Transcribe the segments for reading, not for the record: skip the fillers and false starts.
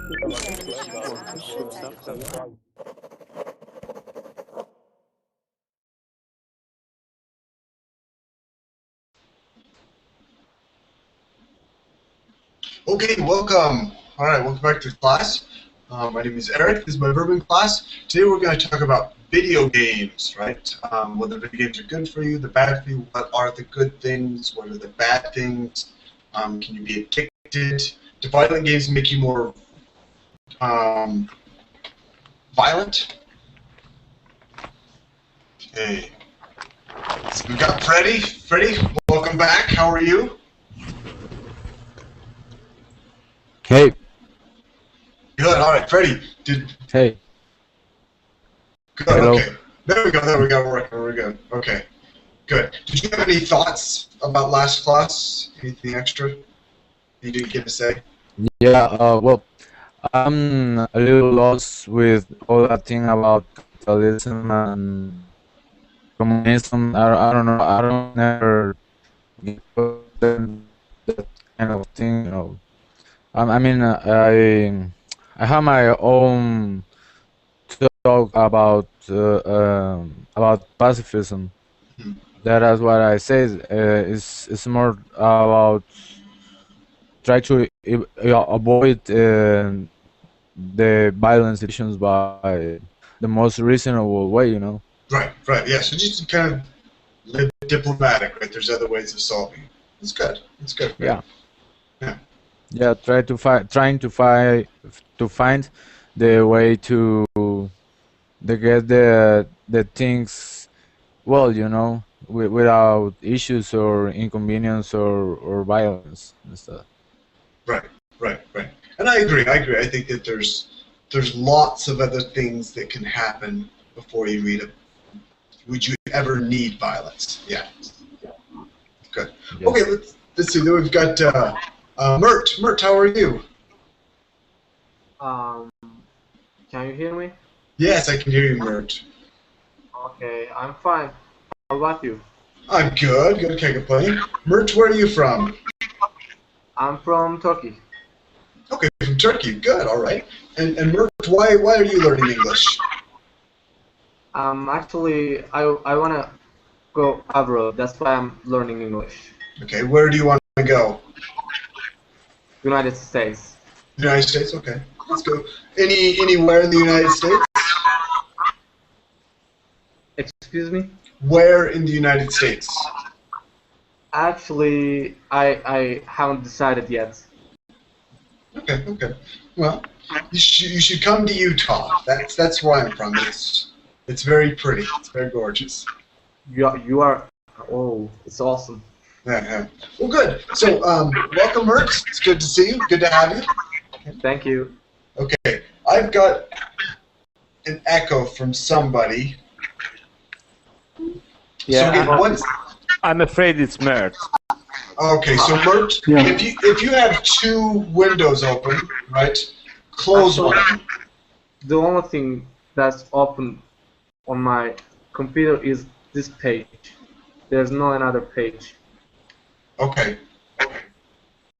Okay, welcome. All right, welcome back to class. My name is Eric. This is my verbing class. Today we're going to talk about video games, right? Whether video games are good for you, the bad for you. What are the good things? What are the bad things? Can you be addicted? Do violent games make you more violent? Okay. So we got Freddie. Freddie, welcome back. How are you? Hey. Good. All right, Freddie. Hey. Good. Hello. Okay. There we go. There we go. We're good. Okay. Good. Did you have any thoughts about last class? Anything extra you didn't get to say? Yeah. Well, I'm a little lost with all that thing about capitalism and communism. I don't know. I don't never get that kind of thing. You know. I mean, I have my own talk about pacifism. Hmm. That is what I say. It's more about try to avoid the violent situations by the most reasonable way. You know. Right. Right. Yeah. So just kind of live diplomatic. Right. There's other ways of solving it. It's good. It's good. Right? Yeah. Yeah. Yeah. Trying to find the way to get the things well. You know, without issues or inconvenience or violence and stuff. Right. Right. Right. And I agree. I agree. I think that there's lots of other things that can happen before you read it. Would you ever need violence? Yeah. Good. Yes. Okay, let's see. Then we've got Mert. Mert, how are you? Can you hear me? Yes, I can hear you, Mert. Okay, I'm fine. How about you? I'm good. Good. Can't complain. Mert, where are you from? I'm from Turkey. Okay, from Turkey. Good. All right. And Mert, why are you learning English? Actually, I wanna go abroad. That's why I'm learning English. Okay. Where do you want to go? United States. The United States. Okay. Let's go. Anywhere in the United States? Excuse me? Where in the United States? Actually, I haven't decided yet. Okay. Okay. Well, you should come to Utah. That's where I'm from. It's very pretty. It's very gorgeous. You are. Oh, it's awesome. Yeah, yeah. Well, good. So, welcome, Mert. It's good to see you. Good to have you. Thank you. Okay, I've got an echo from somebody. Yeah, So, okay, I'm afraid it's Mert. okay, so Mert, Yeah. if you have two windows open, right, close one. The only thing that's open on my computer is this page. There's no another page. Okay.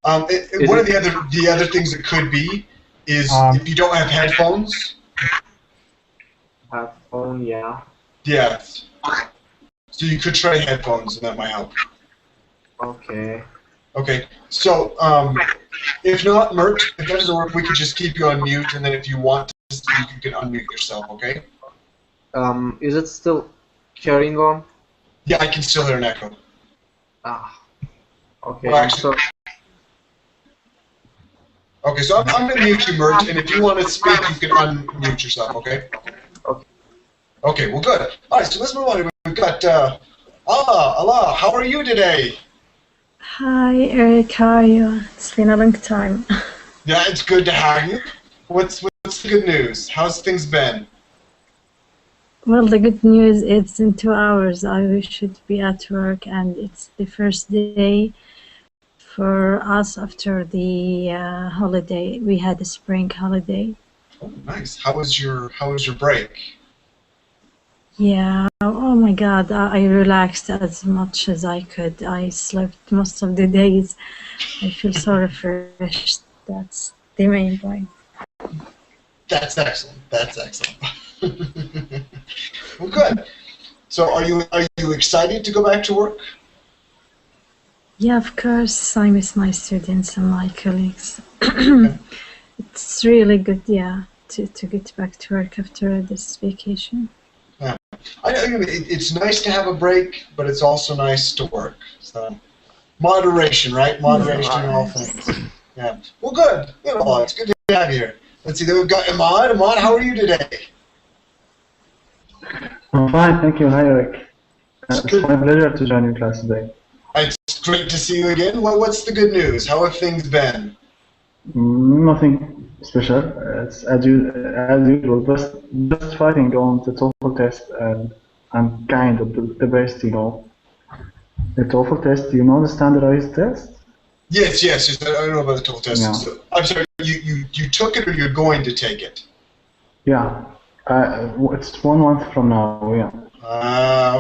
One of the other things it could be is if you don't have headphones. Phone, yeah. Yeah. So you could try headphones, and that might help. Okay. Okay. So if not, Mert, if that doesn't work, we could just keep you on mute, and then if you want to speak, you can unmute yourself. Okay? Is it still carrying on? Yeah, I can still hear an echo. Ah. Okay. Well, actually, okay, so I'm going to mute you, Mert, and if you want to speak, you can unmute yourself, okay? Okay. Okay, well, good. All right, so let's move on. We've got Allah, how are you today? Hi, Eric. How are you? It's been a long time. Yeah, it's good to have you. What's the good news? How's things been? Well, the good news is in 2 hours I should be at work, and it's the first day for us after the holiday. We had a spring holiday. Oh, nice. How was your break? Yeah, oh my God, I relaxed as much as I could. I slept most of the days. I feel so refreshed. That's the main point. That's excellent. That's excellent. Well, good. So, are you excited to go back to work? Yeah, of course, I miss my students and my colleagues. It's really good, yeah, to get back to work after this vacation. Yeah. I mean, it's nice to have a break, but it's also nice to work. So, moderation, right? Moderation in all things. Yeah. Well, good. You know, it's good to have you here. Let's see. Then we've got Ahmad. Ahmad, how are you today? I'm fine, thank you. Hi, Eric. It's Good. my pleasure to join your class today. It's great to see you again. What's the good news? How have things been? Nothing special. It's as usual, just fighting on the TOEFL test, and I'm kind of the best, you know. The TOEFL test, you know, the standardized test? Yes. I don't know about the total test. Yeah. So, I'm sorry. You took it, or you're going to take it? Yeah. It's 1 month from now, yeah.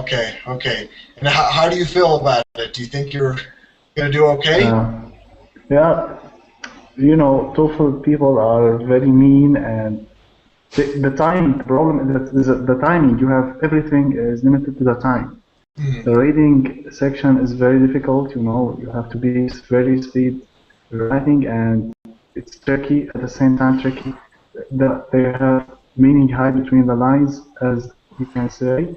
Okay. And how do you feel about it? Do you think you're gonna do okay? Yeah. You know, TOEFL people are very mean, and the time problem is that the timing. You have everything is limited to the time. The reading section is very difficult. You know, you have to be very speed writing, and it's tricky at the same time. Tricky. They have meaning high between the lines, as you can say.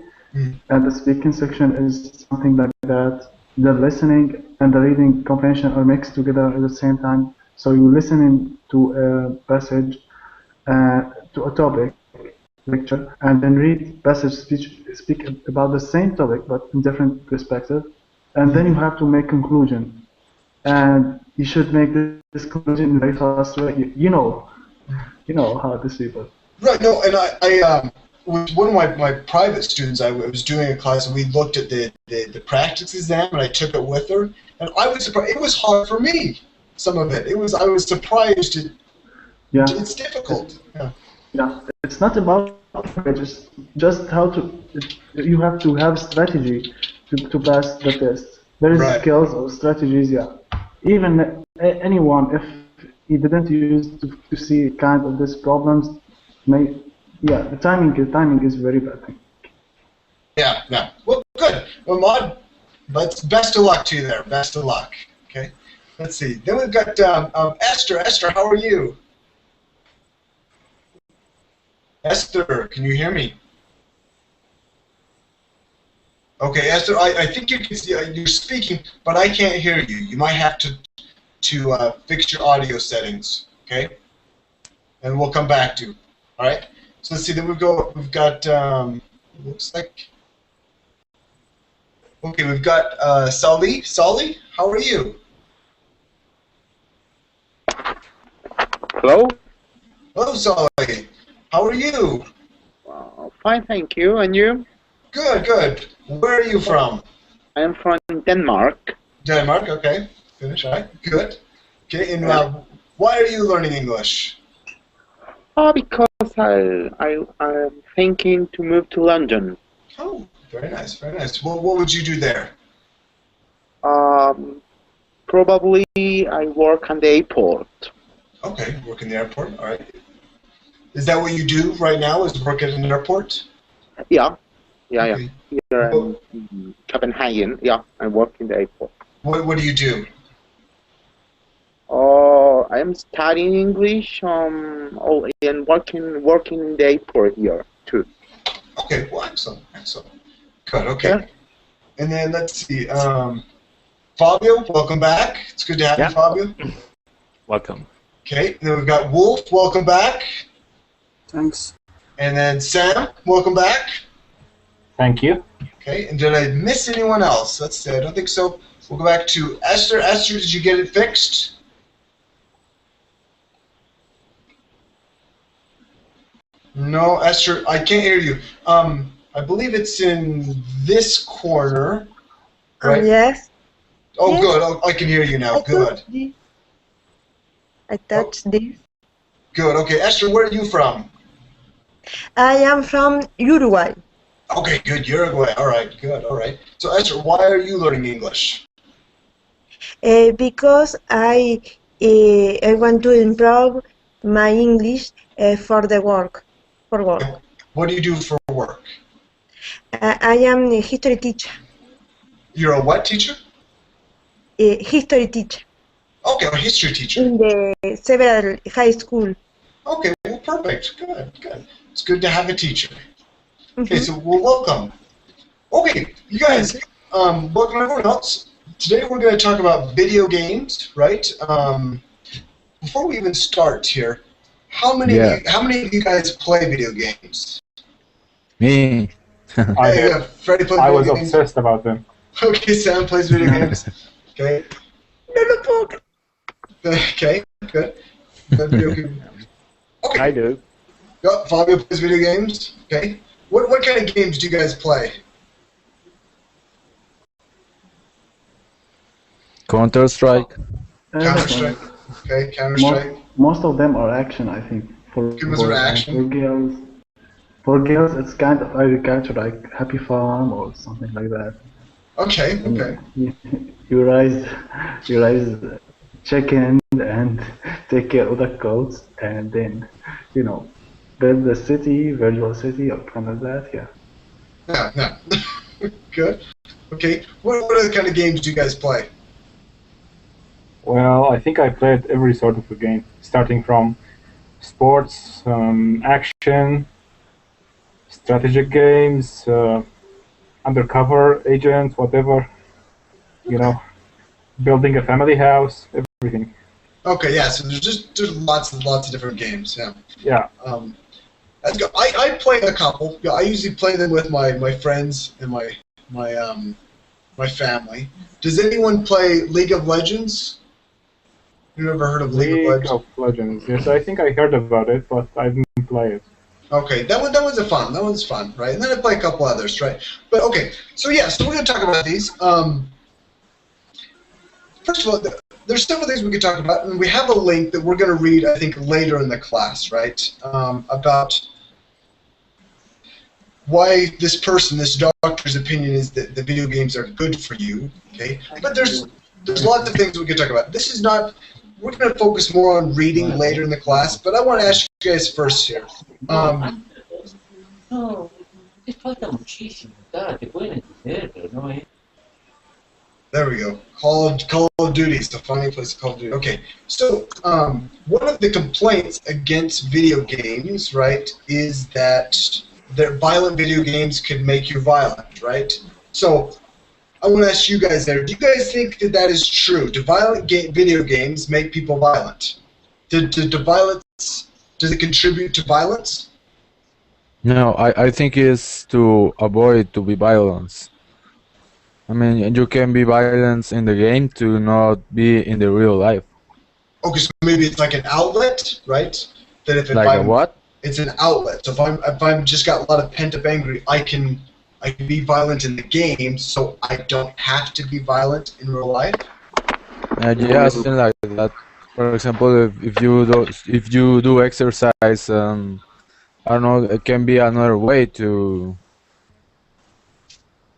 And the speaking section is something like that. The listening and the reading comprehension are mixed together at the same time. So you're listening to a passage, to a topic, lecture, and then read passage speak about the same topic but in different perspective, and then you have to make conclusion, and you should make this conclusion in a very fast way. You know how this people. Right. No. And I with one of my private students, I was doing a class, and we looked at the practice exam, and I took it with her, and I was surprised. It was hard for me. Some of it. I was surprised. It's difficult. Yeah, it's not about just how to. You have to have strategy to pass the test. There is skills or strategies. Yeah, even anyone, if he didn't use to see kind of these problems, the timing is very bad thing. Yeah. Well, good. Well, Maud, but best of luck to you there. Best of luck. Okay. Let's see. Then we've got Esther. Esther, how are you? Esther, can you hear me? Okay, Esther, I think you can see, you're speaking, but I can't hear you. You might have to fix your audio settings, okay? And we'll come back to you. All right. So let's see. Then we've got looks like. Okay, we've got Sally. Sally, how are you? Hello? Hello, Sally. How are you? Fine, thank you. And you? Good. Where are you from? I am from Denmark. Denmark, okay. Finish, all right. Good. Okay, and why are you learning English? Because I'm thinking to move to London. Oh, very nice, very nice. What would you do there? Probably I work on the airport. Okay, work in the airport, all right. Is that what you do right now, is work at an airport? Yeah. Okay. Here in Copenhagen, I work in the airport. What do you do? I am studying English and working in the airport here too. Okay, well, excellent. Good, okay. Yeah. And then let's see, Fabio, welcome back. It's good to have you, Fabio. Welcome. Okay, and then we've got Wolf, welcome back. Thanks. And then Sam, welcome back. Thank you. Okay, and did I miss anyone else? Let's see, I don't think so. We'll go back to Esther. Esther, did you get it fixed? No, Esther, I can't hear you. I believe it's in this corner, right? Yes. Oh, yes. Good. Oh, I can hear you now. Good. I touched this. Good. Okay, Esther, where are you from? I am from Uruguay. Okay, good. Uruguay. All right. Good. All right. So, Esther, why are you learning English? Because I want to improve my English for the work. For work. What do you do for work? I am a history teacher. You're a what teacher? A history teacher Okay, a history teacher. in the several high school. Okay, well, perfect. Good, good. It's good to have a teacher. Okay, so well, welcome. Okay, you guys, welcome everyone else. Today we're going to talk about video games, right? Before we even start here, how many of you guys play video games? Me. Freddie plays I video was games. obsessed about them. Okay, Sam plays video games. Okay. Okay, good. Video game. Okay. I do. Yep, Fabio plays video games. Okay. What kind of games do you guys play? Counter-Strike. Counter-Strike. Okay, Counter-Strike. Most of them are action, I think. For action. For girls, it's kind of agriculture, like Happy Farm or something like that. Okay. Okay. You raise chicken and take care of the goats, and then build the city, virtual city, or kind of that. Yeah. Yeah. Good. Okay. What other kind of games do you guys play? Well, I think I played every sort of a game, starting from sports, action, strategic games, undercover agent, whatever. Building a family house, everything. Okay, yeah. So there's lots and lots of different games. Yeah. Yeah. That's good. I play a couple. Yeah, I usually play them with my friends and my family. Does anyone play League of Legends? You ever heard of League of Legends? Yes, I think I heard about it, but I didn't play it. Okay, that one's a fun. That one's fun, right? And then I play a couple others, right? But okay, so yeah, so we're gonna talk about these. First of all, there's several things we could talk about, and we have a link that we're gonna read, I think, later in the class, right? About why this doctor's opinion is that the video games are good for you. Okay, but there's lots of things we could talk about. This is not. We're going to focus more on reading later in the class, but I want to ask you guys first here. There we go. Call of Duty. It's the funny place to Call of Duty. Okay, so one of the complaints against video games, right, is that their violent video games could make you violent, right? So I want to ask you guys there, do you guys think that is true? Do violent video games make people violent? Does it contribute to violence? No, I think it's to avoid to be violence. I mean, you can be violent in the game to not be in the real life. Okay, so maybe it's like an outlet, right? That if a what? It's an outlet. So if I'm just got a lot of pent up anger, I can be violent in the game, so I don't have to be violent in real life. Yeah, something like that. For example, if you do exercise, I don't know, it can be another way to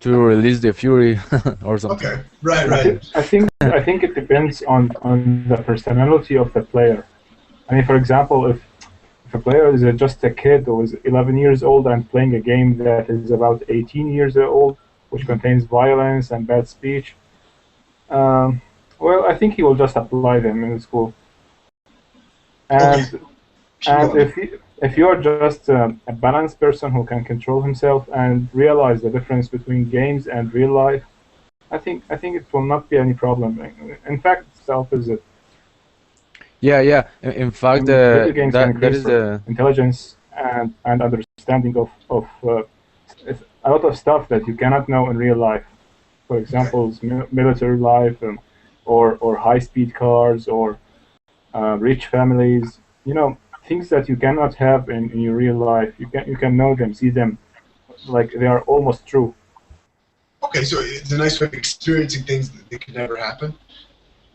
release the fury or something. Okay, right. I think it depends on the personality of the player. I mean, for example, if a player is just a kid who is 11 years old and playing a game that is about 18 years old, which contains violence and bad speech, well, I think he will just apply them in school. And if you are just a balanced person who can control himself and realize the difference between games and real life, I think it will not be any problem. In fact, it's the opposite. Yeah. In fact, video games can that is increase intelligence and understanding of a lot of stuff that you cannot know in real life. For example, military life, or high-speed cars, or rich families. Things that you cannot have in your real life. You can know them, see them, like they are almost true. Okay, so it's a nice way of experiencing things that could never happen.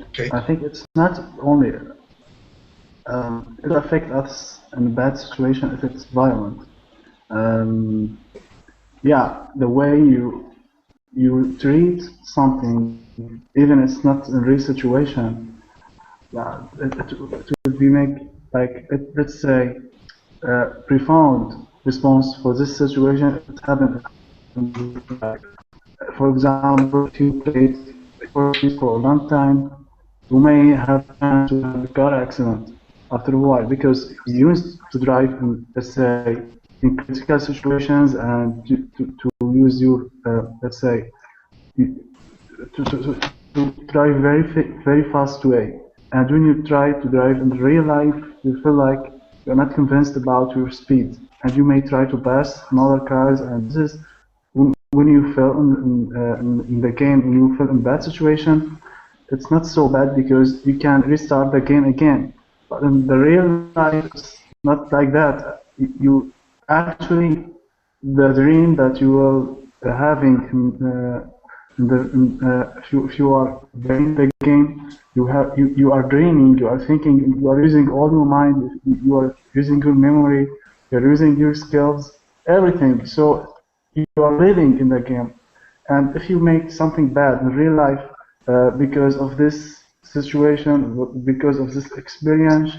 Okay. I think it's not only it affects us in a bad situation if it's violent. Yeah, the way you treat something, even it's not in real situation, yeah, it would be make like let's say profound response for this situation. It happened in real life. For example, if you played for Speed for a long time, you may have a chance to have a car accident after a while because you used to drive in, let's say, in critical situations and to use your, let's say, to drive very fast way. And when you try to drive in real life, you feel like you're not convinced about your speed, and you may try to pass smaller cars. And this is when you feel in the game and you feel in that situation, it's not so bad because you can restart the game again. But in the real life, it's not like that. You actually the dream that you are having if you are playing the game, you are dreaming, you are thinking, you are using all your mind, you are using your memory, you are using your skills, everything. So you are living in the game. And if you make something bad in real life because of this situation, because of this experience,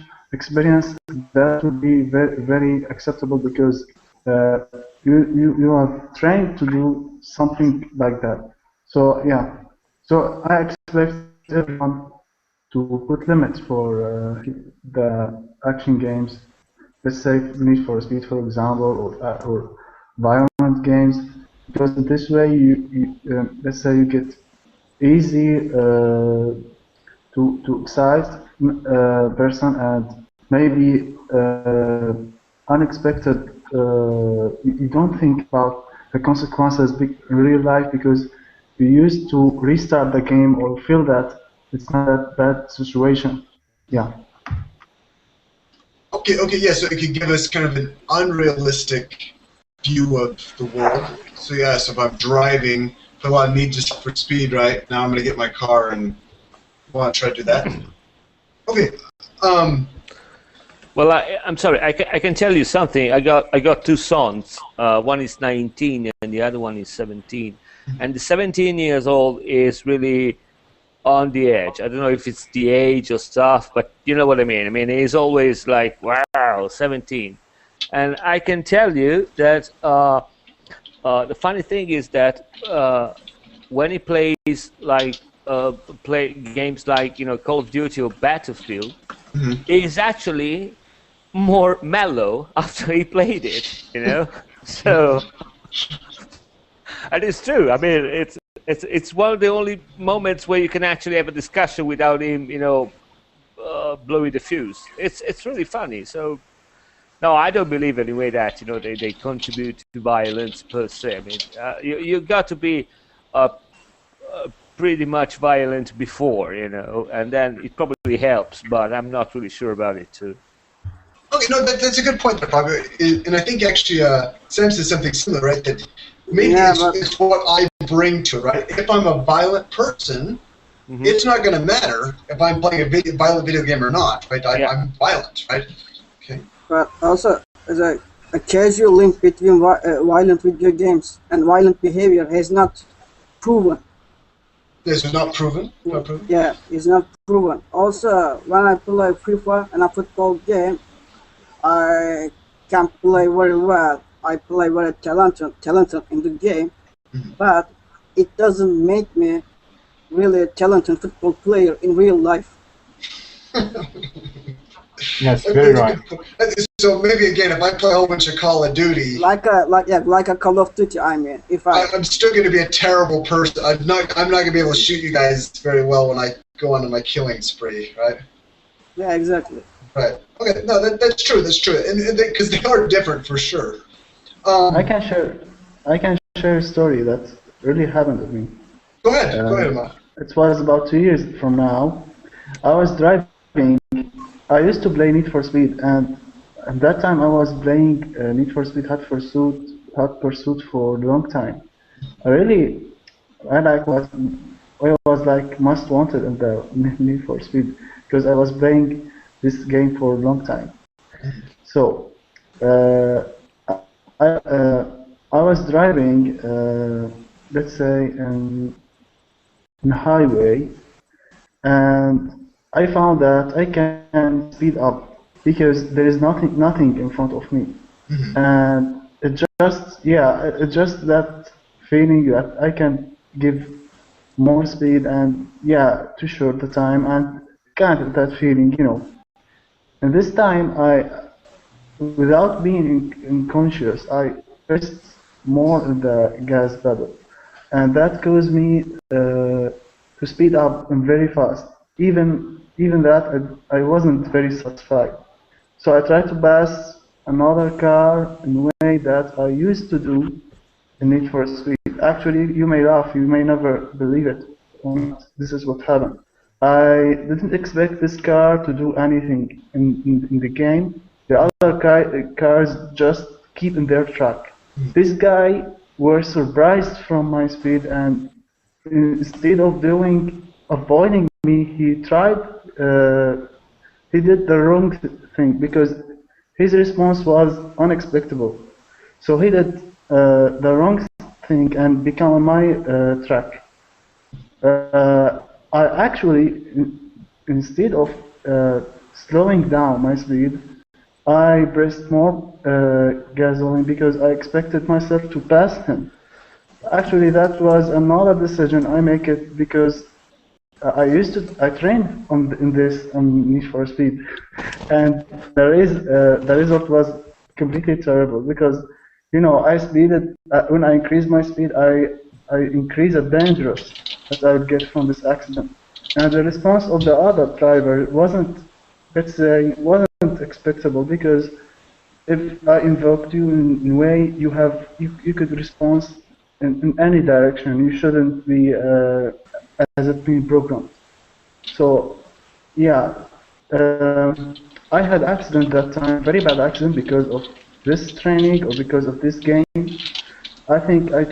that would be very acceptable because you are trained to do something like that. So yeah, so I expect everyone to put limits for the action games. Let's say Need for Speed, for example, or violent games, because in this way let's say you get easy to excite person and maybe unexpected. You don't think about the consequences in real life because you used to restart the game or feel that it's not that bad situation. Yeah. Okay, yeah, so it could give us kind of an unrealistic view of the world. So yeah, so if I'm driving, if I want to need just for speed, right? Now I'm going to get my car and want to try to do that. Okay. Well, I'm sorry. I can tell you something. I got two sons. One is 19 and the other one is 17. And the 17 years old is really on the edge. I don't know if it's the age or stuff, but you know what I mean. I mean, he's always like, wow, 17. And I can tell you that the funny thing is that when he plays like play games like Call of Duty or Battlefield, he's actually more mellow after he played it. So and it's true. I mean, it's one of the only moments where you can actually have a discussion without him, blowing the fuse. It's really funny. So no, I don't believe anyway that they contribute to violence per se. I mean, you got to be pretty much violent before, and then it probably helps. But I'm not really sure about it too. Okay, no, that's a good point there, Fabio. And I think actually Sam says something similar, right? That maybe it's what I bring to it, right? If I'm a violent person, it's not going to matter if I'm playing a violent video game or not, right? I'm violent, right? Okay. But also, a casual link between violent video games and violent behavior has not proven. This is not proven? Not proven? Yeah, it's not proven. Also, when I play FIFA and a football game, I can play very well. I play very talented in the game, but it doesn't make me really a talented football player in real life. Yes, very right. So maybe again, if I play a whole bunch of Call of Duty, like a Call of Duty, I mean, I'm still going to be a terrible person. I'm not going to be able to shoot you guys very well when I go on my killing spree, right? Yeah, exactly. Right. Okay. No, that's true. That's true. And because they are different for sure. I can share a story that really happened with me. Go ahead. Go ahead, Ahmad. It was about 2 years from now. I was driving. I used to play Need for Speed, and at that time I was playing Need for Speed Hot Pursuit for a long time. I was like most wanted in the Need for Speed because I was playing this game for a long time. So I was driving, let's say, in a highway, and I found that I can speed up because there is nothing in front of me. And it's just that feeling that I can give more speed and to short the time and kind of that feeling, And this time without being unconscious, I pressed more in the gas pedal, and that caused me to speed up very fast. Even that I wasn't very satisfied. So I tried to pass another car in a way that I used to do in Need for Speed. Actually, you may laugh, you may never believe it or not. This is what happened. I didn't expect this car to do anything in the game. The other cars just keep in their track. This guy was surprised from my speed, and instead of avoiding me, he did the wrong thing because his response was unexpected. So he did the wrong thing and became on my track. I actually, instead of slowing down my speed, I pressed more gasoline because I expected myself to pass him. Actually, that was another decision I make it because I trained in this on Need for Speed, and the result was completely terrible because I speeded when I increased my speed I increased the dangerous that I would get from this accident, and the response of the other driver wasn't, let's say, wasn't expectable because if I invoked you in a way you could respond in any direction. You shouldn't be as it being programmed. So yeah, I had accident that time, very bad accident because of this training or because of this game. I think I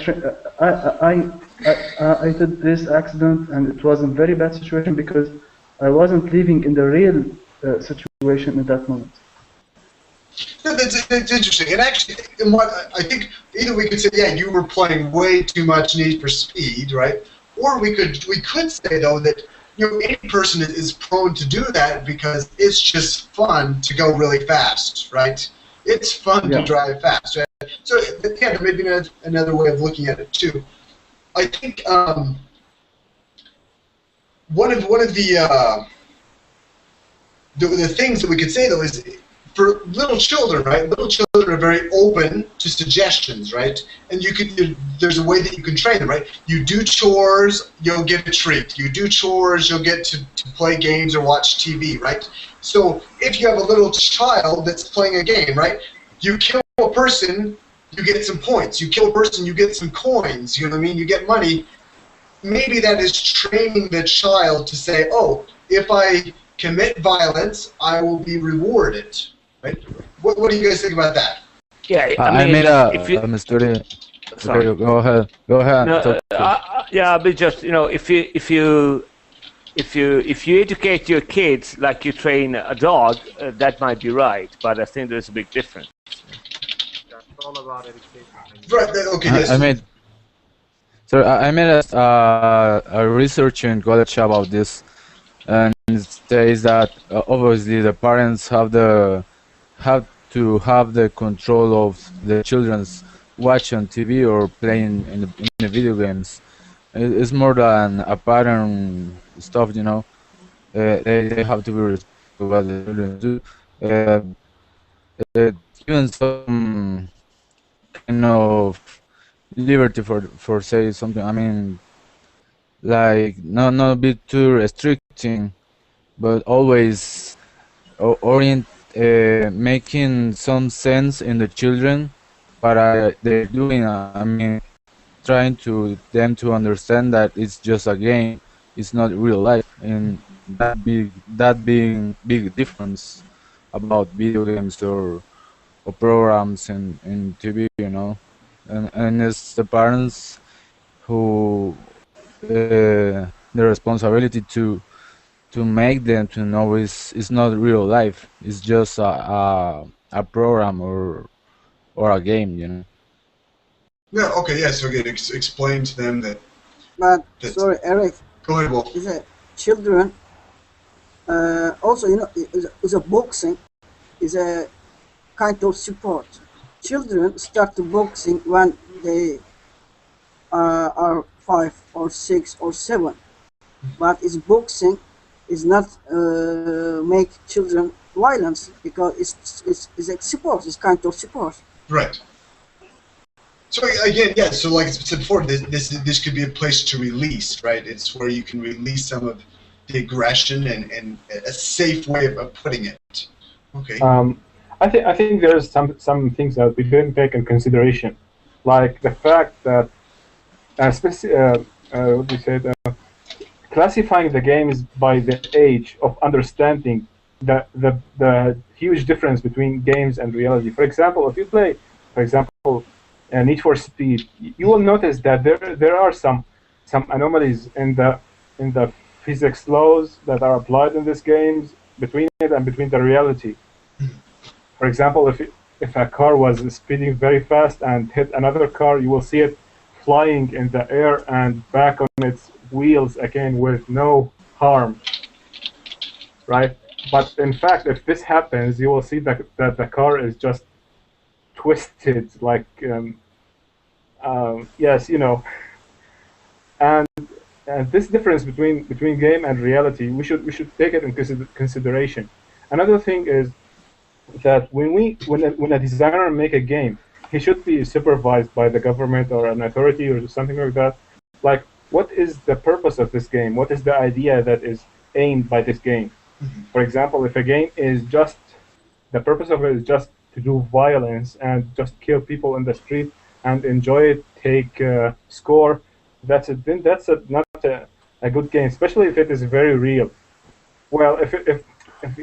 did this accident and it was a very bad situation because I wasn't living in the real situation at that moment. No, that's interesting. And actually, in what I think, either we could say, yeah, you were playing way too much Need for Speed, right? Or we could say though that any person is prone to do that because it's just fun to go really fast, right? It's fun to drive fast, right? So yeah, there may be another way of looking at it too. I think one of the things that we could say though is, for little children, right? Little children are very open to suggestions, right? And there's a way that you can train them, right? You do chores, you'll get a treat. You do chores, you'll get to play games or watch TV, right? So if you have a little child that's playing a game, right? You kill a person, you get some points. You kill a person, you get some coins. You know what I mean? You get money. Maybe that is training the child to say, oh, if I commit violence, I will be rewarded. Right? What do you guys think about that? Yeah, I made a story. Sorry. Okay, go ahead. Go ahead. No, yeah, but just if you educate your kids like you train a dog, that might be right. But I think there's a big difference. That's all about education. Right. Okay. Yes. I made a research in college about this, and it says that obviously the parents have to have the control of the children's watching TV or playing in the video games. It's more than a pattern stuff, They have to be responsible for what the children do. Even some kind of liberty for say something. I mean, like not be too restricting, but always orient. Making some sense in the children, but they're doing. I mean, trying them to understand that it's just a game. It's not real life, and that being big difference about video games or programs in TV. And it's the parents who the responsibility to make them to know it's not real life. It's just a program or a game. Yeah. Okay. Yeah. So again, explain to them that. But sorry, Eric. Go ahead, Wolf. Is a children also it's a boxing. is a kind of sport. Children start boxing when they are 5 or 6 or 7, but is boxing is not make children violence because it's a sport. It's kind of sport. Right. So again, yeah. So like I said before, this could be a place to release, right? It's where you can release some of the aggression and a safe way of putting it. Okay. I think there's some things that we didn't take in consideration, like the fact that what do you say? Classifying the games by the age of understanding the huge difference between games and reality. For example, if you play, for example, Need for Speed, you will notice that there are some anomalies in the physics laws that are applied in these games between it and between the reality. For example, if a car was speeding very fast and hit another car, you will see it flying in the air and back on its wheels again with no harm, right? But in fact, if this happens, you will see that the car is just twisted, like yes, you know. And this difference between game and reality, we should take it in consideration. Another thing is that when a designer make a game, he should be supervised by the government or an authority or something like that. Like, what is the purpose of this game? What is the idea that is aimed by this game? For example, if a game is just, the purpose of it is just to do violence and just kill people in the street and enjoy it, take score, then that's not a good game, especially if it is very real. Well, if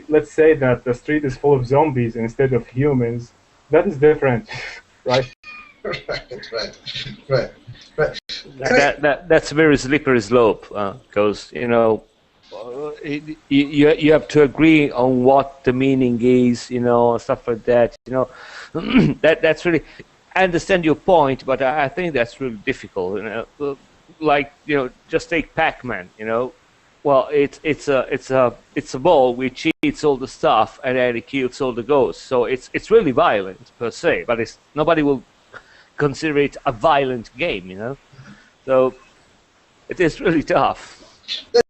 let's say that the street is full of zombies instead of humans, that is different, right? Right. That's a very slippery slope, because you have to agree on what the meaning is, stuff like that. That's really. I understand your point, but I think that's really difficult. Like just take Pac-Man. Well, it's a ball which eats all the stuff and then it kills all the ghosts. So it's really violent per se, but nobody will consider it a violent game. So it is really tough.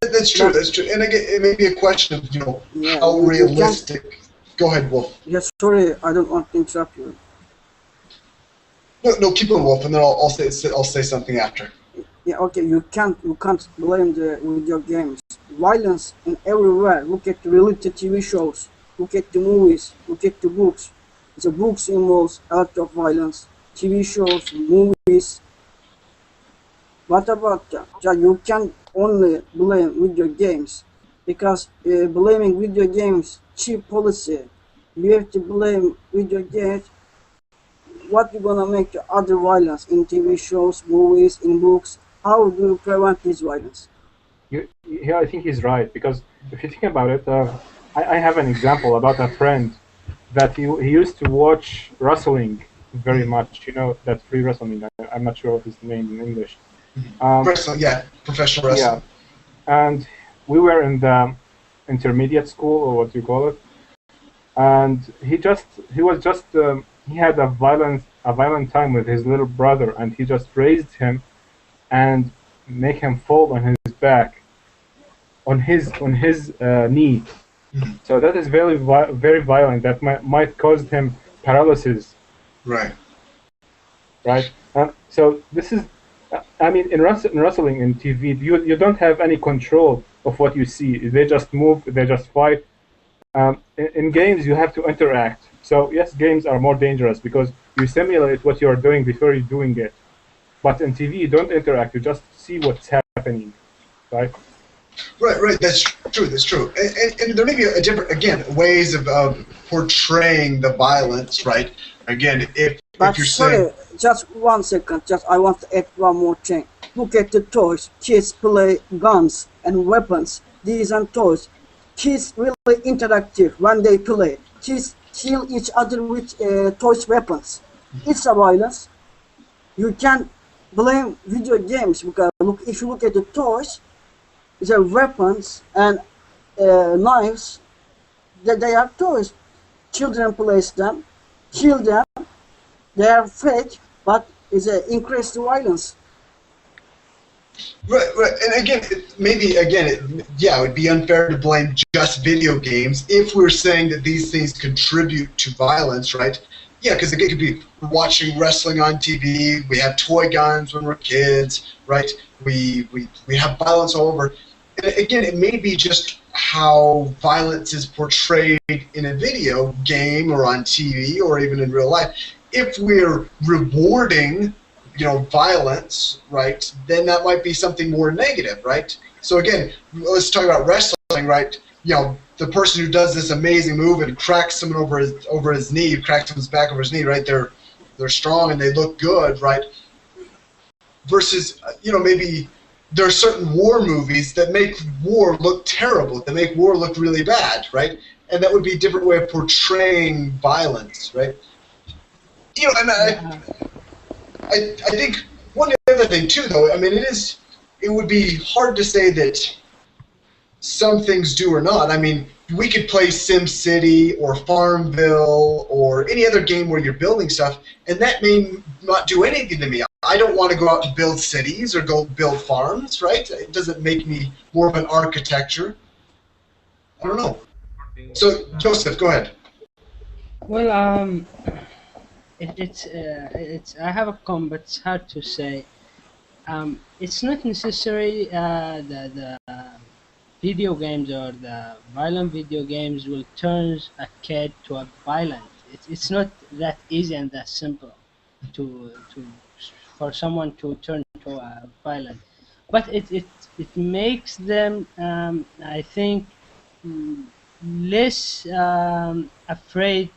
That's true. That's true. And again, it may be a question of how realistic. Go ahead, Wolf. Yes, sorry, I don't want to interrupt you. No, keep on, Wolf, and then I'll say something after. Yeah, okay. You can't blame the video games. Violence in everywhere. Look at the reality TV shows. Look at the movies. Look at the books. The books involves a lot of violence. TV shows, movies. What about that? You can only blame video games because blaming video games cheap policy. You have to blame video games. What you gonna make the other violence in TV shows, movies, in books? How do you prevent this violence? Yeah, I think he's right, because if you think about it, I have an example about a friend that he used to watch wrestling very much. That free wrestling. I'm not sure what his name in English. Wrestling, yeah, professional wrestling. Yeah, and we were in the intermediate school, or what you call it, and he had a violent time with his little brother, and he just raised him and make him fall on his back, on his knee. So that is very very violent. That might cause him paralysis. Right. Right. So this is, I mean, in wrestling in TV, you don't have any control of what you see. They just move. They just fight. In games, you have to interact. So yes, games are more dangerous because you simulate what you are doing before you're doing it. But in TV, you don't interact. You just see what's happening, right? Right. That's true. And there may be a different, again, ways of portraying the violence, right? Again, if you're saying... Just 1 second. I want to add one more thing. Look at the toys. Kids play guns and weapons. These are toys. Kids really interactive when they play. Kids kill each other with toys weapons. It's a violence. You can blame video games because if you look at the toys, the weapons and knives, they are toys. children plays them, kill them. They are fake, but it's an increased violence. Right, right. And again, it would be unfair to blame just video games if we're saying that these things contribute to violence, right? Yeah, because it could be watching wrestling on TV. We have toy guns when we're kids, right? We have violence all over. And again, it may be just how violence is portrayed in a video game or on TV or even in real life. If we're rewarding, violence, right, then that might be something more negative, right? So again, let's talk about wrestling, right? The person who does this amazing move and cracks someone over his knee, cracks someone's back over his knee, right? They're strong and they look good, right? Versus, maybe there are certain war movies that make war look terrible, that make war look really bad, right? And that would be a different way of portraying violence, right? And I think one other thing too, though, I mean, it would be hard to say that some things do or not. I mean, we could play SimCity or Farmville or any other game where you're building stuff, and that may not do anything to me. I don't want to go out and build cities or go build farms, right? It doesn't make me more of an architecture. I don't know. So, Joseph, go ahead. Well, it's I have a comment, but it's hard to say. It's not necessary the video games or the violent video games will turn a kid to a violent. It's not that easy and that simple for someone to turn to a violent, but it makes them I think less afraid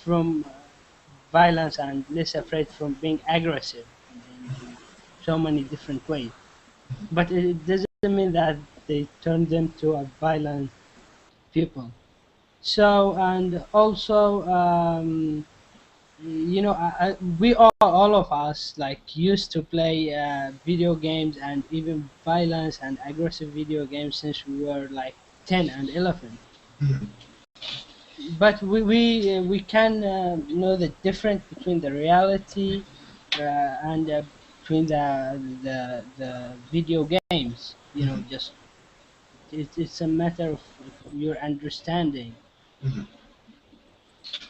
from violence and less afraid from being aggressive in so many different ways. But it doesn't mean that they turn them to a violent people. So, and also, we all of us used to play video games and even violence and aggressive video games since we were 10 and 11. But we can know the difference between the reality and between the video games. Just it's a matter of your understanding. Mm-hmm.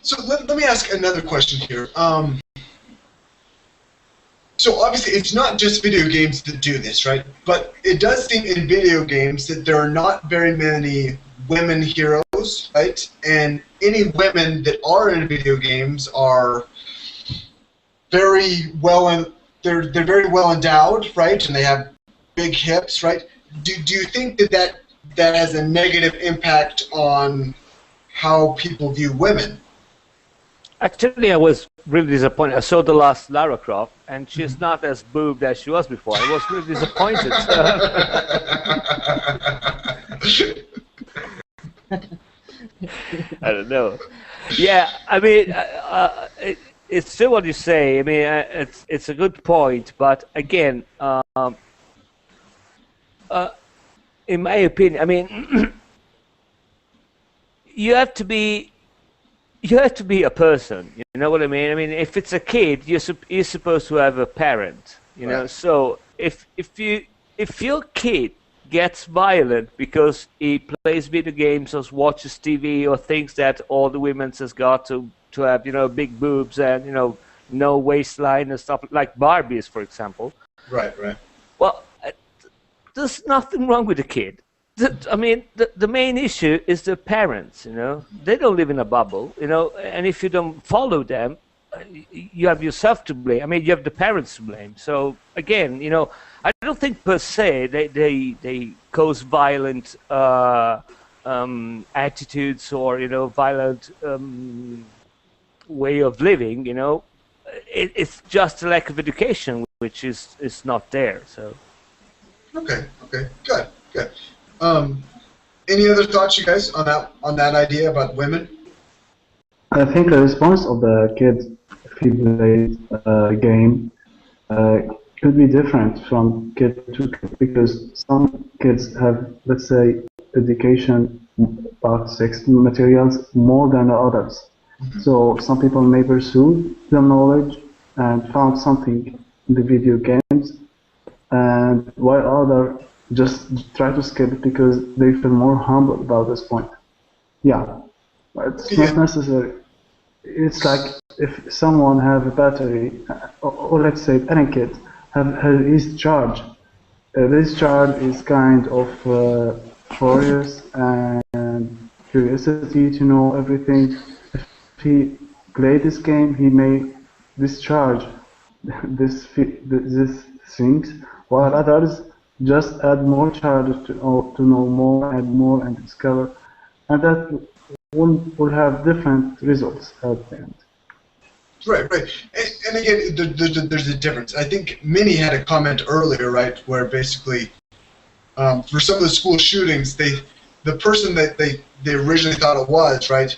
So let me ask another question here. So obviously it's not just video games that do this, right? But it does seem in video games that there are not very many women heroes, right? And any women that are in video games are very well they're very well endowed, right? And they have big hips, right? Do you think that has a negative impact on how people view women? Actually, I was really disappointed. I saw the last Lara Croft, and she's not as boobed as she was before. I was really disappointed. I don't know. Yeah, I mean, it's still what you say. I mean, it's a good point, but again, in my opinion, I mean, you have to be a person. You know what I mean? I mean, if it's a kid, you're supposed to have a parent. You know, so if your kid gets violent because he plays video games or watches TV or thinks that all the women has got to have big boobs and no waistline and stuff like Barbies, for example. Right. Well, there's nothing wrong with the kid. I mean, the main issue is the parents. They don't live in a bubble. And if you don't follow them, you have yourself to blame. I mean, you have the parents to blame. So again, I don't think per se they cause violent attitudes or violent way of living. It's just a lack of education, which is not there. So. Okay. Good. Any other thoughts, you guys, on that idea about women? I think the response of the kids if he plays a game could be different from kid to kid, because some kids have, let's say, education about sex materials more than others. So some people may pursue the knowledge and found something in the video games, and while others just try to skip it because they feel more humble about this point. Yeah, it's not necessary. It's like if someone have a battery, or let's say any kid have his charge. This charge is kind of curious and curiosity to know everything. If he play this game, he may discharge this things, while others just add more charges to know more and discover, and that will have different results at the end. Right. And again, there's a difference. I think Minnie had a comment earlier, right, where basically for some of the school shootings, the person that they originally thought it was, right,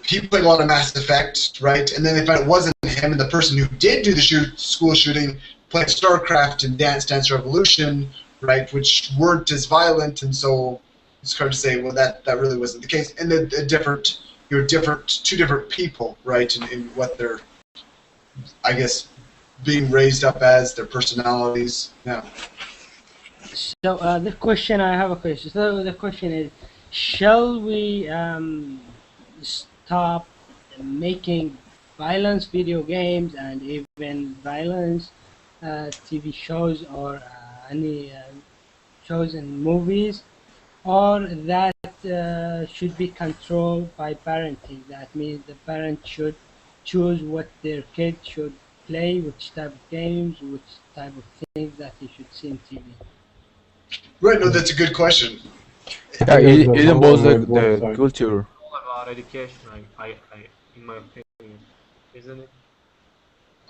he played a lot of Mass Effect, right, and then they found it wasn't him, and the person who did do the school shooting played StarCraft and Dance Revolution, right, which weren't as violent, and so it's hard to say, well, that really wasn't the case. And two different people, right, in what they're, I guess, being raised up as, their personalities. Yeah. So the question, I have a question. So the question is, shall we stop making violence video games and even violence TV shows or any shows and movies, or that should be controlled by parenting? That means the parent should choose what their kid should play, which type of games, which type of things that he should see on TV. Right, no, that's a good question. Yeah, it involves the culture. It's all about education, in my opinion, isn't it?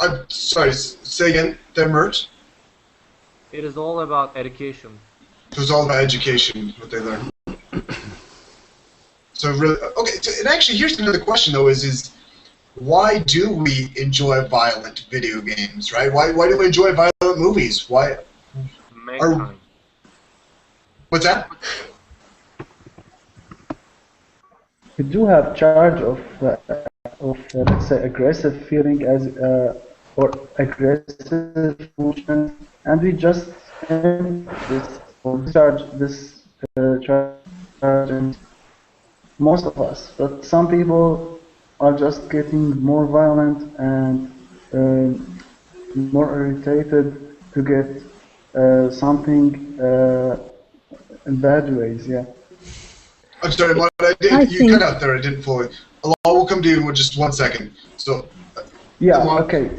I'm sorry, say again, Mert? It is all about education. It was all about education, what they learn. So really, okay. And actually, here's another question though: is why do we enjoy violent video games? Right? Why do we enjoy violent movies? Why? What's that? We do have charge of let's say aggressive feeling as or aggressive emotion, and we just discharge this charge in most of us. But some people are just getting more violent and more irritated to get something in bad ways. Yeah. I'm sorry, you cut out there. I didn't fully. We'll come to you in just 1 second. So. Yeah. Okay.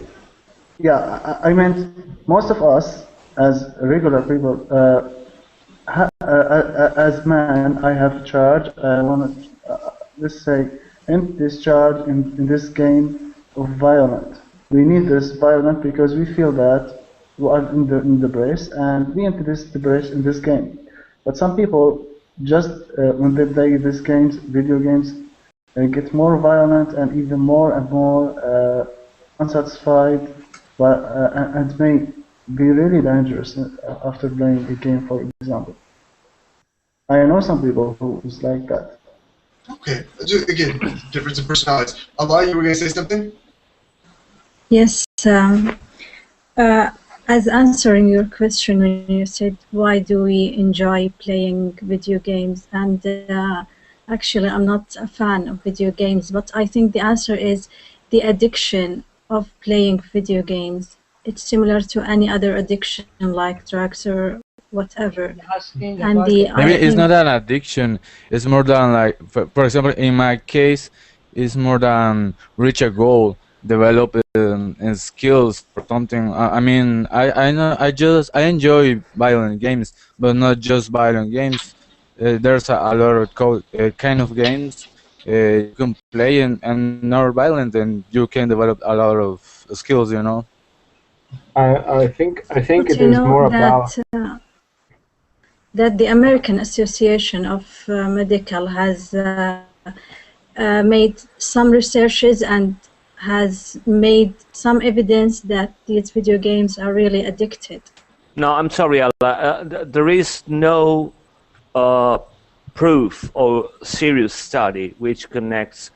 Yeah, I meant most of us as regular people. As man, I have charge. I want to let's say discharge in this game of violent. We need this violent because we feel that we are in the brace, and we enter the brace in this game. But some people just when they play these games, video games, get more violent and even more and more unsatisfied, and may be really dangerous after playing a game, for example. I know some people who is like that. Okay. Again, difference in personalities. Allah, you were going to say something? Yes. As answering your question when you said why do we enjoy playing video games, and actually I'm not a fan of video games, but I think the answer is the addiction of playing video games. It's similar to any other addiction like drugs or whatever. And maybe it's not an addiction. It's more than like, for example, in my case, it's more than reach a goal, develop skills for something. I mean, I know I enjoy violent games, but not just violent games. There's a lot of kind of games you can play and not violent, and you can develop a lot of skills. You know. I think it is more about that the American Association of Medical has made some researches and has made some evidence that these video games are really addicted. No, I'm sorry, Allah. There is no proof or serious study which connects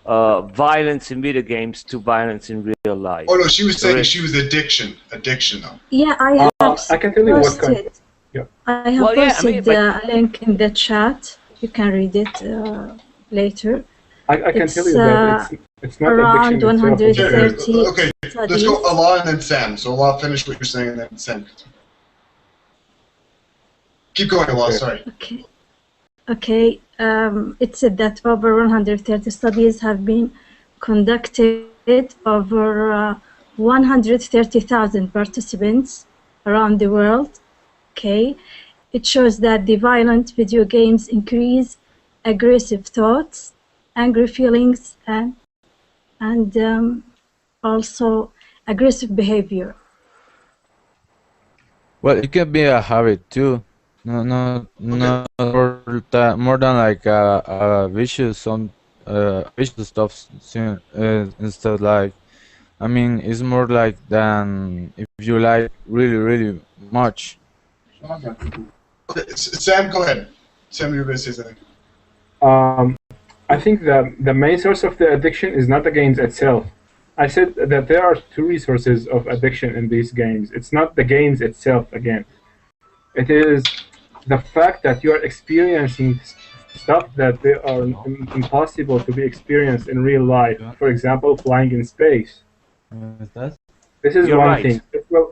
violence in video games to violence in real life. Oh no, she was saying she was addiction though. Yeah, I have I can tell you what kind. posted. Yeah. I have posted a link in the chat. You can read it later. I can tell you that it's not around addiction 130. Okay, let's go Allah and then Sam. So Allah, finish what you're saying, and then Sam. Keep going, Allah. Sorry. Okay. Okay. It said that over 130 studies have been conducted over 130,000 participants around the world. Okay. It shows that the violent video games increase aggressive thoughts, angry feelings, and also aggressive behavior. Well, it can be a habit too. No, more than like vicious vicious stuff. Instead, like, I mean, it's more like than if you like really much. Okay, Sam, go ahead. Sam, you were going to say something. I think the main source of the addiction is not the games itself. I said that there are two resources of addiction in these games. It's not the games itself again. It is the fact that you are experiencing stuff that they are impossible to be experienced in real life. For example, flying in space. This is one thing.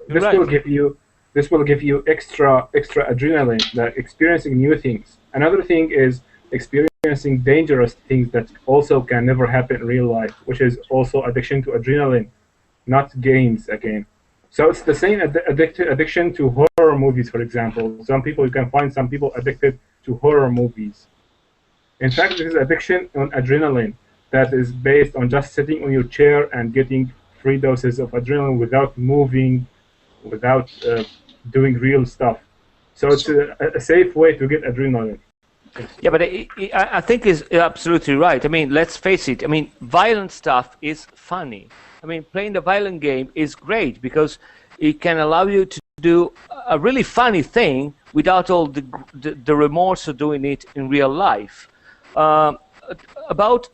This will give you extra adrenaline, like experiencing new things. Another thing is experiencing dangerous things that also can never happen in real life, which is also addiction to adrenaline, not games again. So it's the same addiction to horror movies, for example. You can find some people addicted to horror movies. In fact, it is addiction on adrenaline that is based on just sitting on your chair and getting 3 doses of adrenaline without moving, without doing real stuff. So it's a safe way to get adrenaline. Yeah, but I think is absolutely right. I mean, let's face it. I mean, violent stuff is funny. I mean, playing the violent game is great because it can allow you to do a really funny thing without all the remorse of doing it in real life. About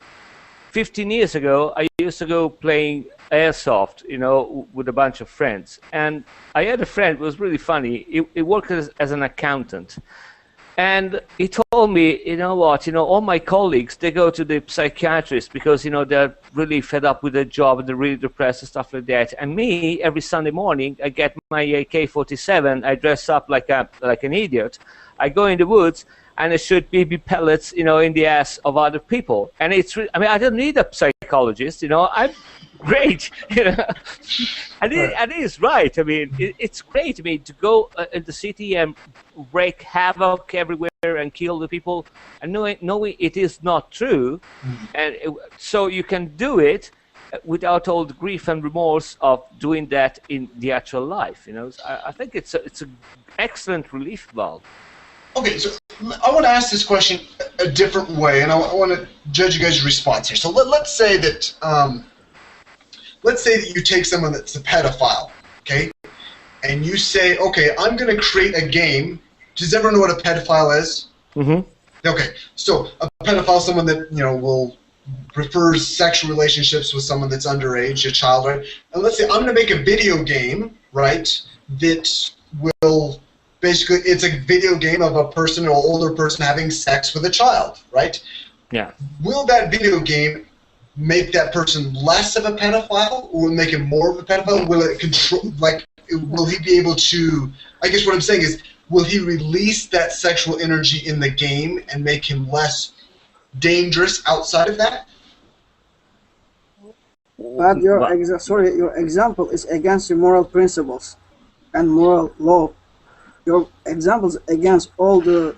15 years ago, I used to go playing airsoft, with a bunch of friends. And I had a friend who was really funny. He worked as an accountant. And he told me, all my colleagues, they go to the psychiatrist because, they're really fed up with their job and they're really depressed and stuff like that. And me, every Sunday morning, I get my AK-47, I dress up like an idiot. I go in the woods and I shoot BB pellets, in the ass of other people. And I don't need a psychologist, I'm great, and it is right. I mean, it's great. I mean, to go in the city and wreak havoc everywhere and kill the people, and knowing it is not true, and so you can do it without all the grief and remorse of doing that in the actual life. I think it's an excellent relief valve. Okay, so I want to ask this question a different way, and I want to judge you guys' response here. So let's say that. Let's say that you take someone that's a pedophile, okay, and you say, okay, I'm going to create a game. Does everyone know what a pedophile is? Mm-hmm. Okay, so a pedophile is someone that, will prefers sexual relationships with someone that's underage, a child, right? And let's say I'm going to make a video game, right, that will basically, it's a video game of a person or older person having sex with a child, right? Yeah. Will that video game make that person less of a pedophile, or will it make him more of a pedophile? Will it control, will he be able to, I guess what I'm saying is, will he release that sexual energy in the game and make him less dangerous outside of that? But your example is against your moral principles and moral law. Your example is against all the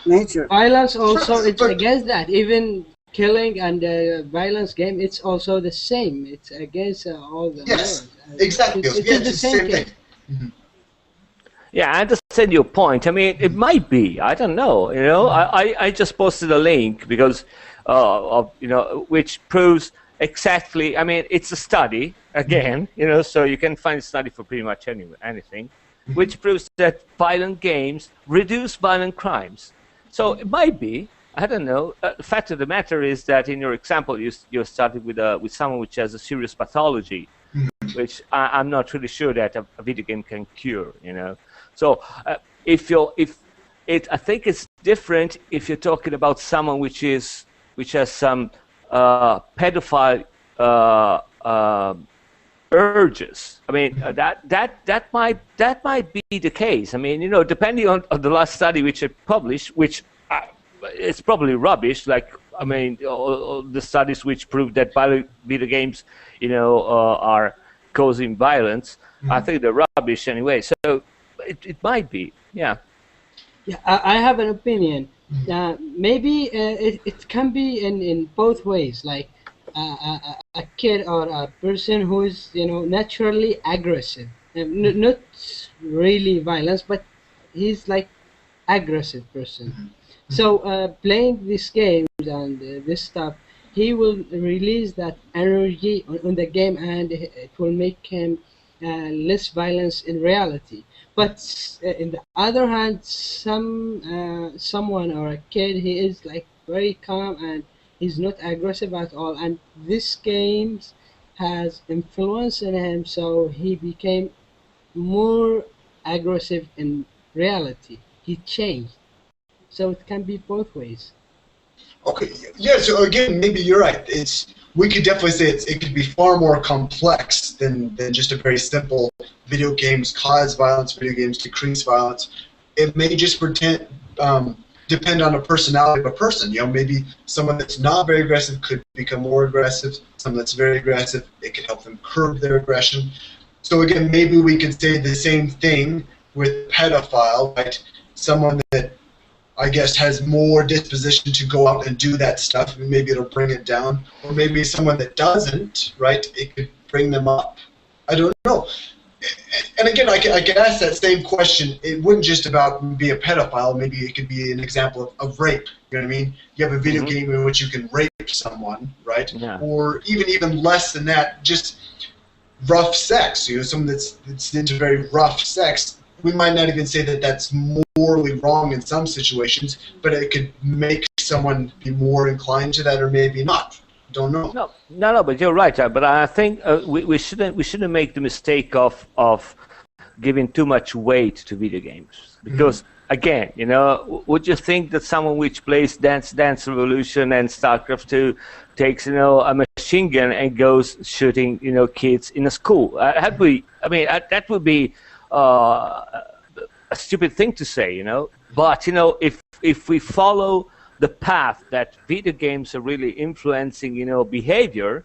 nature. Violence also, it's against that. Even killing and the violence game, it's also the same. It's against all the yes, laws. Exactly. It's the same thing. Mm-hmm. Yeah, I understand your point. I mean, it might be. I don't know. I just posted a link because of which proves exactly. I mean, it's a study again. So you can find a study for pretty much anything, which proves that violent games reduce violent crimes. So it might be. I don't know. The fact of the matter is that in your example, you started with someone which has a serious pathology, which I'm not really sure that a video game can cure. You know, so if I think it's different if you're talking about someone which has some pedophile urges. I mean, that might be the case. I mean, you know, depending on the last study which I published, which it's probably rubbish. Like, I mean, all the studies which prove that video games, you know, are causing violence. I think they're rubbish anyway. So it might be, yeah. Yeah, I have an opinion. Maybe it can be in both ways. Like a kid or a person who is, you know, naturally aggressive, not really violence, but he's like aggressive person. So playing these games and this stuff, he will release that energy on the game, and it will make him less violence in reality. But in the other hand, someone or a kid, he is like very calm and he's not aggressive at all. And this games has influence in him, so he became more aggressive in reality. He changed. So it can be both ways. Okay, yeah, so again, maybe you're right. We could definitely say it could be far more complex than just a very simple video games cause violence, video games decrease violence. It may just depend on a personality of a person. You know, maybe someone that's not very aggressive could become more aggressive. Someone that's very aggressive, it could help them curb their aggression. So again, maybe we could say the same thing with pedophile, right? Someone that I guess has more disposition to go out and do that stuff, and maybe it'll bring it down. Or maybe someone that doesn't, right, it could bring them up. I don't know. And again, I could ask that same question. It wouldn't just about be a pedophile. Maybe it could be an example of rape. You know what I mean? You have a video game in which you can rape someone, right? Yeah. Or even less than that, just rough sex. You know, someone that's into very rough sex. We might not even say that that's morally wrong in some situations, but it could make someone be more inclined to that, or maybe not. Don't know. No, but you're right. But I think we shouldn't make the mistake of giving too much weight to video games, because again, you know, would you think that someone which plays Dance Revolution and StarCraft 2 takes, you know, a machine gun and goes shooting, you know, kids in a school? That would be a stupid thing to say, you know. But you know, if we follow the path that video games are really influencing, you know, behavior,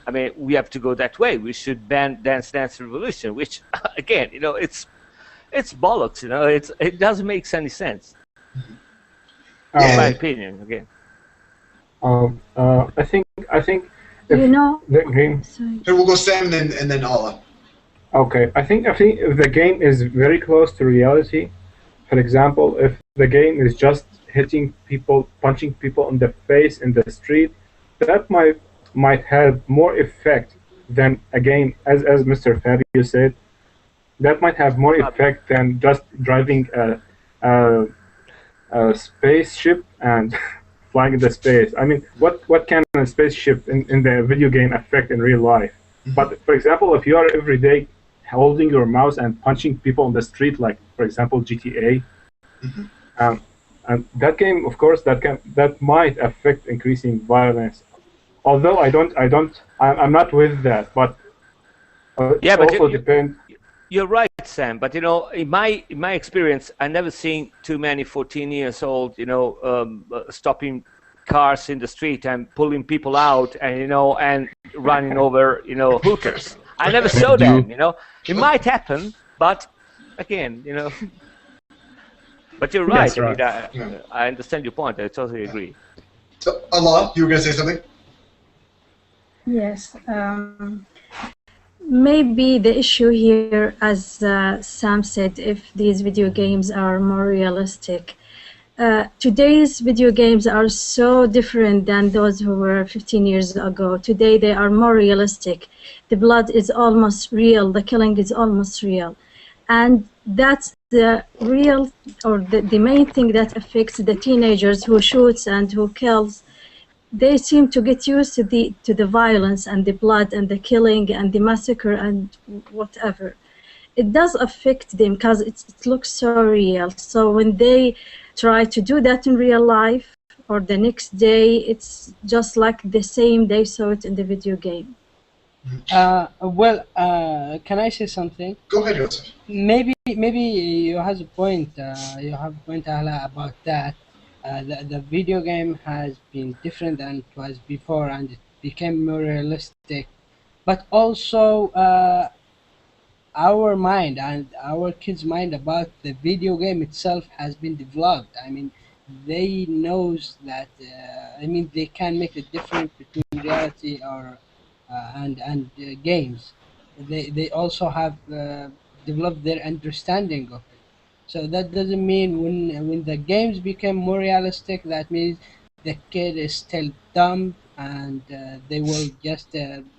I mean, we have to go that way. We should ban Dance Revolution, which again, you know, it's bollocks, you know. It doesn't make any sense. In my opinion, again. I think. You know. The game. Here we'll go Sam and then Alla. Okay, I think if the game is very close to reality, for example, if the game is just hitting people, punching people in the face in the street, that might have more effect than a game, as Mr. Fabio said, that might have more effect than just driving a spaceship and flying in the space. I mean, what can a spaceship in the video game affect in real life? But for example, if you are every day holding your mouse and punching people on the street, like for example GTA, and that game, of course, that might affect increasing violence. Although I'm not with that, but yeah, it but also depends. You're right, Sam. But you know, in my experience, I never seen too many 14 years old, you know, stopping cars in the street and pulling people out, and you know, and running over, you know, hookers. I never saw them, you know. It might happen, but again, you know. But you're right. Right. I mean, I understand your point. I totally agree. So, Allah, you were going to say something? Yes. Maybe the issue here, as Sam said, if these video games are more realistic. Today's video games are so different than those who were 15 years ago. Today they are more realistic. The blood is almost real. The killing is almost real. And that's the real, or the main thing that affects the teenagers who shoots and who kills. They seem to get used to the violence and the blood and the killing and the massacre and whatever. It does affect them because it looks so real. So when they try to do that in real life or the next day, it's just like the same they saw it in the video game. Well, can I say something? Go ahead, Joseph. Maybe you have a point. You have a point, Ala, about that. The video game has been different than it was before, and it became more realistic. But also, our mind and our kids' mind about the video game itself has been developed. I mean, they knows that. They can make the difference between reality or and games. They also have developed their understanding of it. So that doesn't mean when the games become more realistic, that means the kid is still dumb and they will just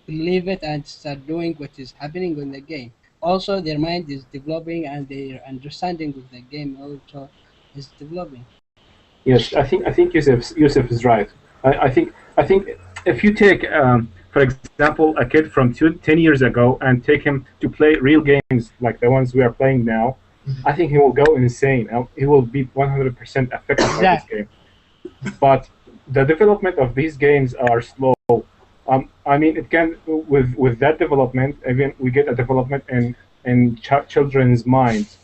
believe it and start doing what is happening in the game. Also, their mind is developing and their understanding of the game also is developing. Yes, I think Yusuf is right. I think if you take for example a kid from 10 years ago and take him to play real games like the ones we are playing now, I think he will go insane. He will be 100% affected by this game. But the development of these games are slow. It can with that development, even we get a development in children's minds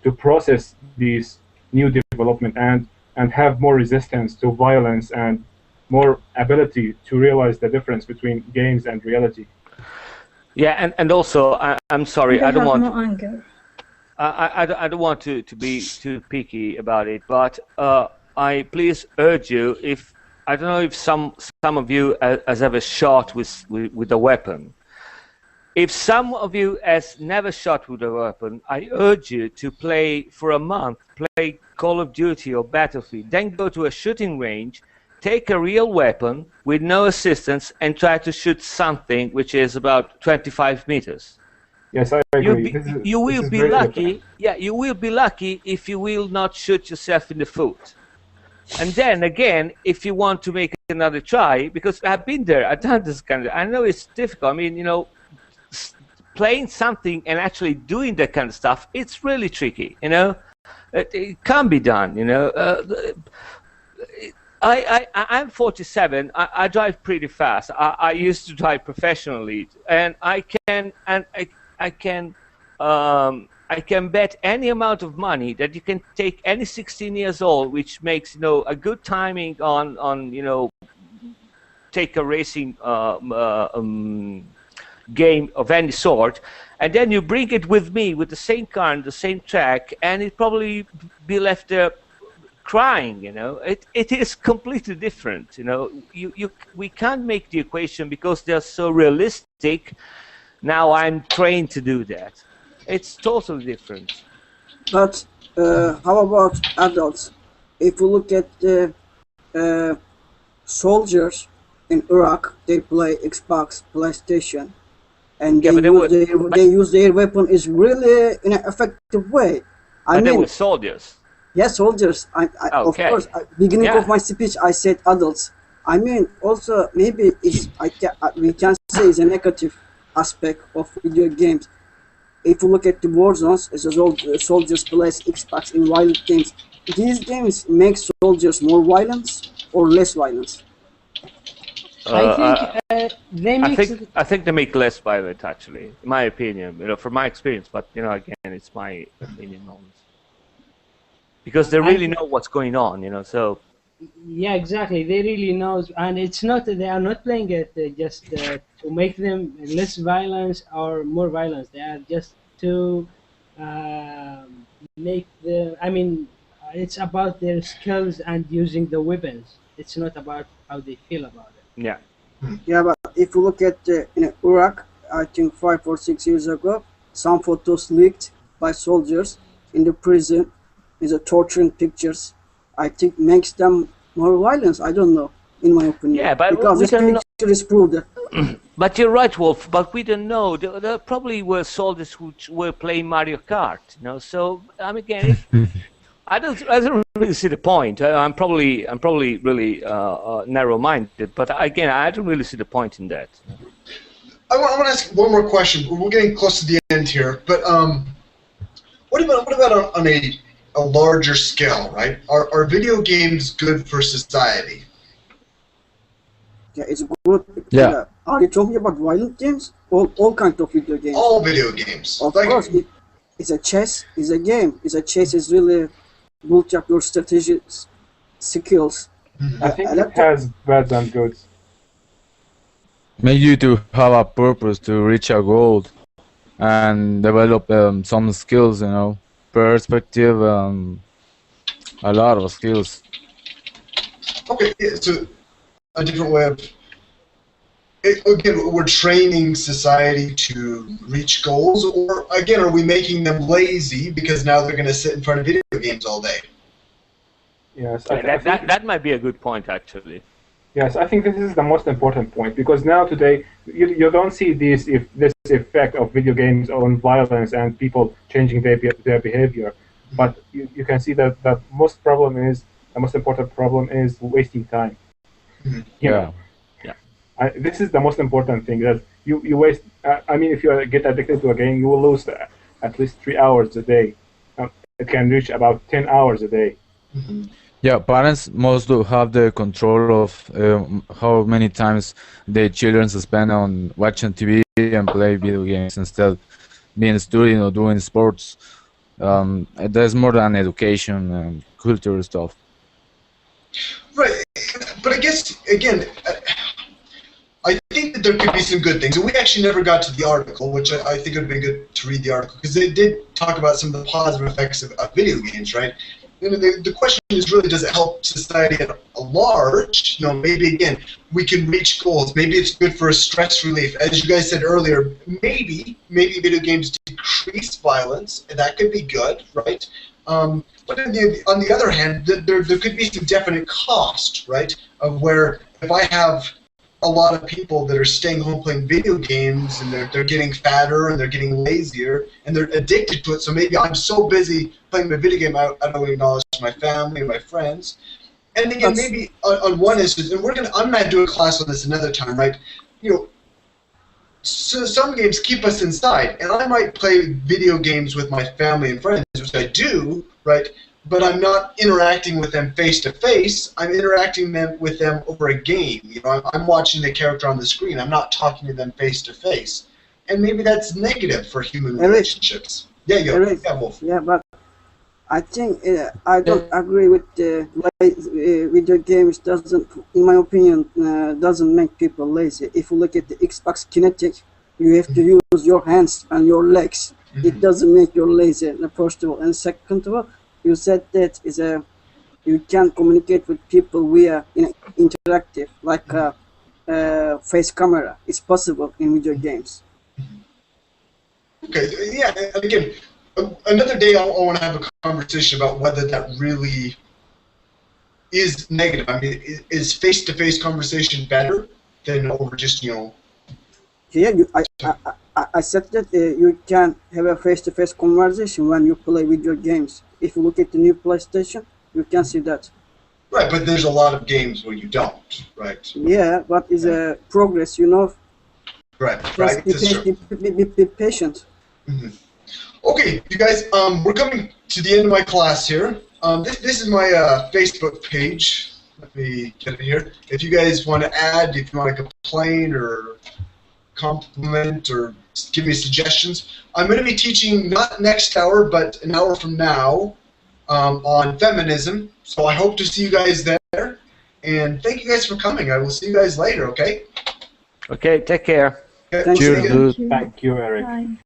to process these new development and have more resistance to violence and more ability to realize the difference between games and reality. Yeah, and also I'm sorry, I don't want. No anger. I don't want to be too picky about it, but I please urge you, if I don't know if some of you has ever shot with a weapon. If some of you has never shot with a weapon, I urge you to play for a month, play Call of Duty or Battlefield, then go to a shooting range, take a real weapon with no assistance and try to shoot something which is about 25 meters. Yes, I agree. You will be lucky. Yeah, you will be lucky if you will not shoot yourself in the foot. And then again, if you want to make another try, because I've been there, I've done this kind of. I know it's difficult. I mean, playing something and actually doing that kind of stuff, it's really tricky. It can be done. I'm 47. I drive pretty fast. I used to drive professionally, and I can bet any amount of money that you can take any 16 years old, which makes a good timing on take a racing game of any sort, and then you bring it with me with the same car and the same track, and it probably be left there crying. It is completely different. We can't make the equation because they're so realistic. Now I'm trained to do that. It's totally different. But how about adults? If you look at the soldiers in Iraq, they play Xbox, PlayStation, and they use their weapon is really in an effective way. They were soldiers. Yes, soldiers. Of course. Beginning of my speech, I said adults. Also maybe we can say is a negative aspect of video games. If you look at the war zones, as soldiers play Xbox in violent games. These games make soldiers more violent or less violent? I think they make less violent, actually, in my opinion. From my experience, but again, it's my opinion on this. Because they really know what's going on, so. Yeah, exactly. They really know, and it's not they are not playing it just to make them less violence or more violence. They are just to make the. It's about their skills and using the weapons. It's not about how they feel about it. Yeah. Yeah, but if you look at in Iraq, I think 5 or 6 years ago, some photos leaked by soldiers in the prison, is torturing pictures. I think makes them more violent. I don't know, in my opinion. Yeah, but because this picture is proved. But you're right, Wolf. But we don't know. There probably were soldiers who were playing Mario Kart. You know, so again, if I don't really see the point. I'm probably really narrow-minded. But again, I don't really see the point in that. I want to ask one more question. We're getting close to the end here, but what about on a larger scale, right? Are video games good for society? Yeah, it's good. Yeah. Are you talking about violent games? All kinds of video games. All video games. Of course, it's a chess. It's a game. Chess is really built up your strategy skills. I think it has bad and goods. Make you to have a purpose to reach a goal and develop some skills, you know, perspective, a lot of skills. Okay, yeah, so a different way of again, we're training society to reach goals, or again, are we making them lazy because now they're going to sit in front of video games all day? Yes, that might be a good point, actually. Yes, I think this is the most important point, because now today you don't see this effect of video games on violence and people changing their behavior, but you can see that the most important problem is wasting time. Yeah. This is the most important thing, that you waste. I mean, if you get addicted to a game, you will lose at least 3 hours a day. It can reach about 10 hours a day. Yeah, parents must have the control of how many times their children spend on watching TV and play video games instead of being studying or doing sports. There's more than education and culture stuff. Right, but I guess, again, I think that there could be some good things. And we actually never got to the article, which I think would be good to read the article, because they did talk about some of the positive effects of video games, right? The question is really, does it help society at large? You know, maybe, again, we can reach goals. Maybe it's good for stress relief. As you guys said earlier, maybe video games decrease violence, and that could be good, right? But on the other hand, there could be some definite cost, right, of where if I have a lot of people that are staying home playing video games and they're getting fatter and they're getting lazier and they're addicted to it. So maybe I'm so busy playing my video game I don't acknowledge my family and my friends. And again, maybe on one instance, and I'm going to do a class on this another time, right? You know, so some games keep us inside, and I might play video games with my family and friends, which I do, right? But I'm not interacting with them face to face. I'm interacting with them over a game. You know, I'm watching the character on the screen. I'm not talking to them face to face, and maybe that's negative for human relationships. Yeah, Wolf. Yeah, but I think I don't agree with the video games. Doesn't, in my opinion, doesn't make people lazy. If you look at the Xbox Kinetic, you have to use your hands and your legs. It doesn't make you lazy. First of all, and second of all, you said that you can communicate with people via interactive, like face camera. It's possible in video games. Okay, yeah, and again, another day I want to have a conversation about whether that really is negative. I mean, is face-to-face conversation better than over just, you know... Yeah, I said that you can have a face-to-face conversation when you play video games. If you look at the new PlayStation, you can see that. Right, but there's a lot of games where you don't, right? Yeah, but it's a progress, you know. Right, right. Be patient. Okay, you guys, we're coming to the end of my class here. This is my Facebook page. Let me get it here. If you guys want to add, if you want to complain or compliment or give me suggestions. I'm going to be teaching not next hour, but an hour from now on feminism. So I hope to see you guys there. And thank you guys for coming. I will see you guys later, okay? Okay, take care. Okay, Cheers, dude. Thank you, Eric. Bye.